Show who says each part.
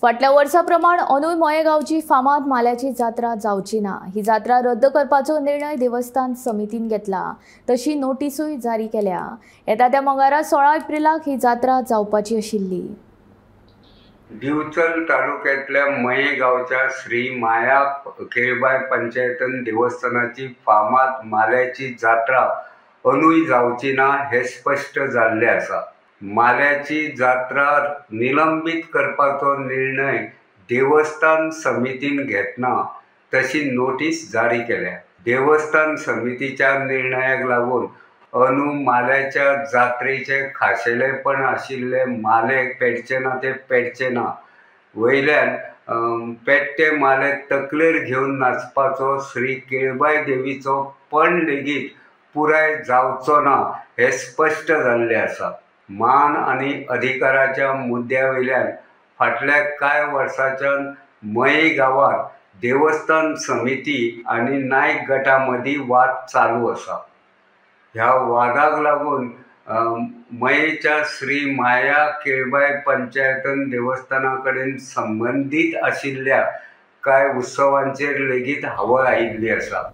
Speaker 1: फाटल्या वर्सा प्रमाण अंदूय मयेगांवची फामाद माल्याची जात्रा जावची ना। ही जात्रा रद्द करपाचो निर्णय देवस्थान समितीन घेतला, तशी नोटीसूय जारी केल्या। येता त्या मंगळारा 16 एप्रिलाक ही जात्रा जावपाची आशिल्ली।
Speaker 2: दिवचल तालुक्यातल्या मयेगावच्या श्री माया केळबाई पंचायतन देवस्थानाची फामाद माल्याची जात्रा अंदूय जावची ना हे स्पष्ट जाल्ले आसा। माल्याची जात्रा निलंबित करपाचो निर्णय देवस्थान समितीन घेतना तशी नोटीस जारी केल्या। देवस्थान समितीच्या निर्णयाक लागून अंदू माल्याच्या जात्रेचे खाशेलेपण आशिल्ले माले पेटचे ना ते पेटचे ना, वयल्यान पेट्टे माले तकलेर घेवन नाचपाचो श्री केळबाई देवीचो पण लेगीत पुराय जावचो ना हे स्पष्ट जाल्ले आसा। मान आनी अधिकाराच्या मुद्द्यावयल्यान फाटल्या कांय वर्सांच्यान मये गांवांत देवस्थान समिती आनी नायक गटा मदीं वाद चालू आसा। ह्या वादाक लागून मयेच्या श्री माया केळबाई पंचायतन देवस्थाना कडेन संबंधीत आशिल्ल्या कांय उत्सवांचेर लेगीत हावळ आयिल्ली आसा।